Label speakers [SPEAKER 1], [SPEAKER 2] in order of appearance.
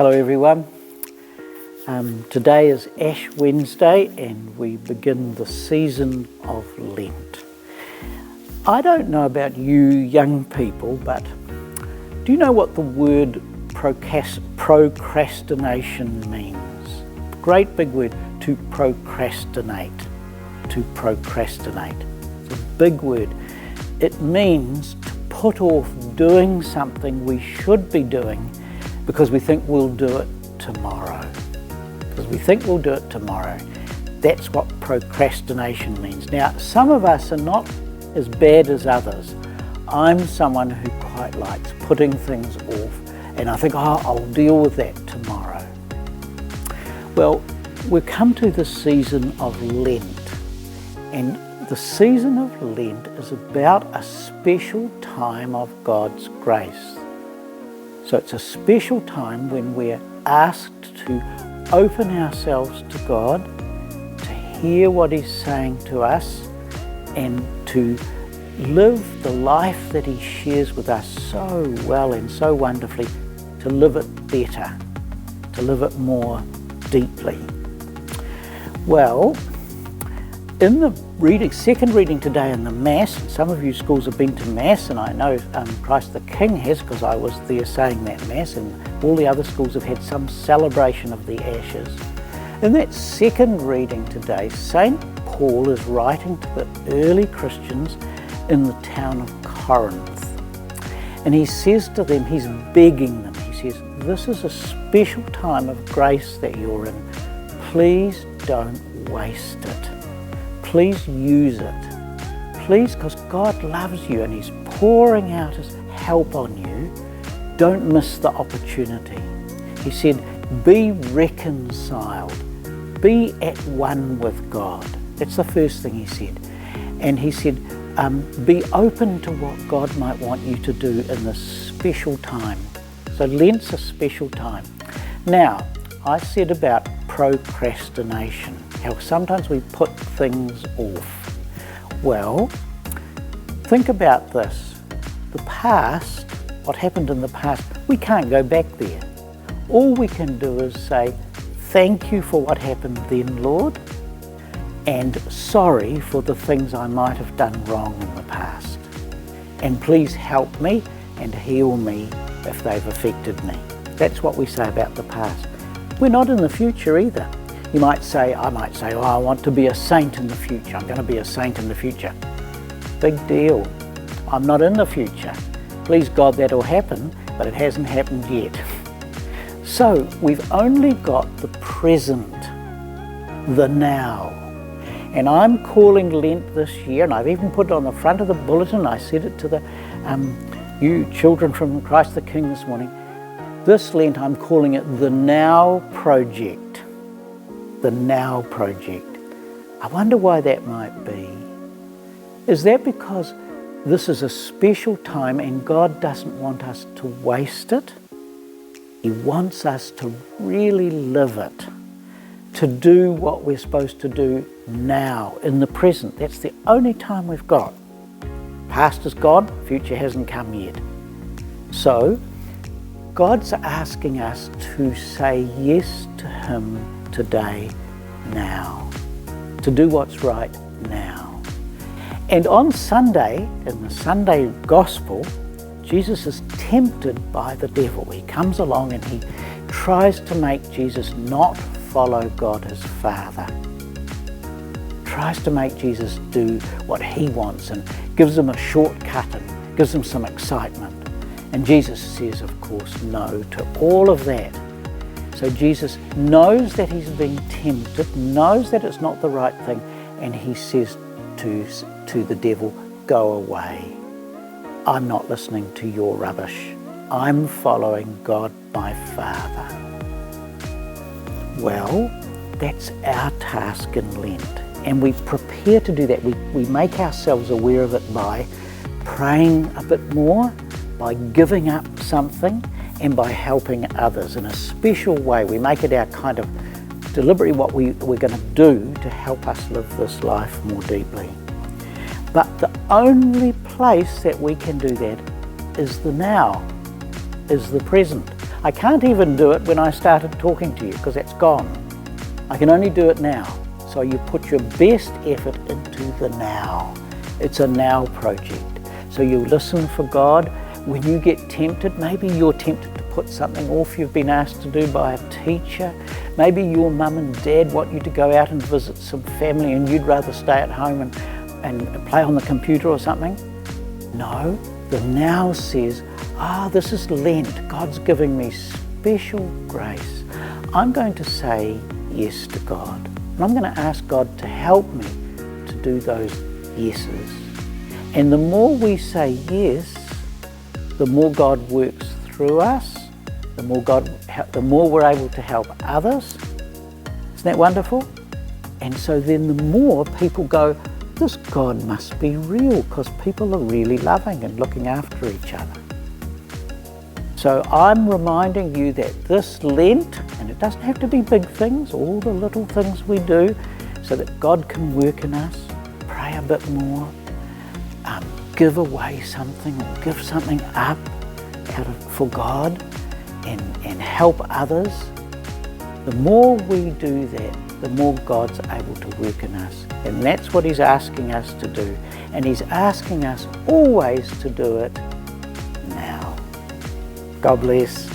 [SPEAKER 1] Hello everyone. Today is Ash Wednesday and we begin the season of Lent. I don't know about you young people, but do you know what the word procrastination means? Great big word, to procrastinate. To procrastinate. It's a big word. It means to put off doing something we should be doing because we think we'll do it tomorrow. That's what procrastination means. Now, some of us are not as bad as others. I'm someone who quite likes putting things off, and I think, I'll deal with that tomorrow. Well, we've come to the season of Lent, and the season of Lent is about a special time of God's grace. So it's a special time when we're asked to open ourselves to God, to hear what He's saying to us, and to live the life that He shares with us so well and so wonderfully, to live it better, to live it more deeply. Well, in the second reading today in the Mass, and some of you schools have been to Mass, and I know Christ the King has because I was there saying that Mass, and all the other schools have had some celebration of the ashes. In that second reading today, St. Paul is writing to the early Christians in the town of Corinth. And he says to them, he's begging them, he says, this is a special time of grace that you're in. Please don't waste it. Please use it. Please, because God loves you and He's pouring out His help on you. Don't miss the opportunity. He said, be reconciled. Be at one with God. That's the first thing He said. And He said, be open to what God might want you to do in this special time. So Lent's a special time. Now, I said about procrastination, how sometimes we put things off. Well, think about this. The past, what happened in the past, we can't go back there. All we can do is say, thank you for what happened then, Lord, and sorry for the things I might have done wrong in the past. And please help me and heal me if they've affected me. That's what we say about the past. We're not in the future either. I might say, I want to be a saint in the future. I'm going to be a saint in the future. Big deal. I'm not in the future. Please God, that'll happen, but it hasn't happened yet. So we've only got the present, the now. And I'm calling Lent this year, and I've even put it on the front of the bulletin. I said it to the you children from Christ the King this morning. This Lent, I'm calling it the Now Project. The Now Project. I wonder why that might be. Is that because this is a special time and God doesn't want us to waste it? He wants us to really live it, to do what we're supposed to do now, in the present. That's the only time we've got. Past is gone, future hasn't come yet. So, God's asking us to say yes to Him today, now, to do what's right now. And on Sunday, in the Sunday Gospel, Jesus is tempted by the devil. He comes along and he tries to make Jesus not follow God as Father. Tries to make Jesus do what He wants and gives him a shortcut and gives him some excitement. And Jesus says, of course, no to all of that. So Jesus knows that he's being tempted, knows that it's not the right thing, and he says to the devil, go away. I'm not listening to your rubbish. I'm following God, my Father. Well, that's our task in Lent. And we prepare to do that. We make ourselves aware of it by praying a bit more, by giving up something, and by helping others in a special way. We make it our kind of deliberately what we're going to do to help us live this life more deeply. But the only place that we can do that is the now, is the present. I can't even do it when I started talking to you because that's gone. I can only do it now. So you put your best effort into the now. It's a now project. So you listen for God. When you get tempted, maybe you're tempted to put something off you've been asked to do by a teacher. Maybe your mum and dad want you to go out and visit some family and you'd rather stay at home and play on the computer or something. No, the now says, this is Lent. God's giving me special grace. I'm going to say yes to God. And I'm going to ask God to help me to do those yeses. And the more we say yes, the more God works through us, the more we're able to help others. Isn't that wonderful? And so then the more people go, this God must be real because people are really loving and looking after each other. So I'm reminding you that this Lent, and it doesn't have to be big things, all the little things we do, so that God can work in us, pray a bit more, give away something or give something up for God and help others. The more we do that, the more God's able to work in us. And that's what He's asking us to do. And He's asking us always to do it now. God bless.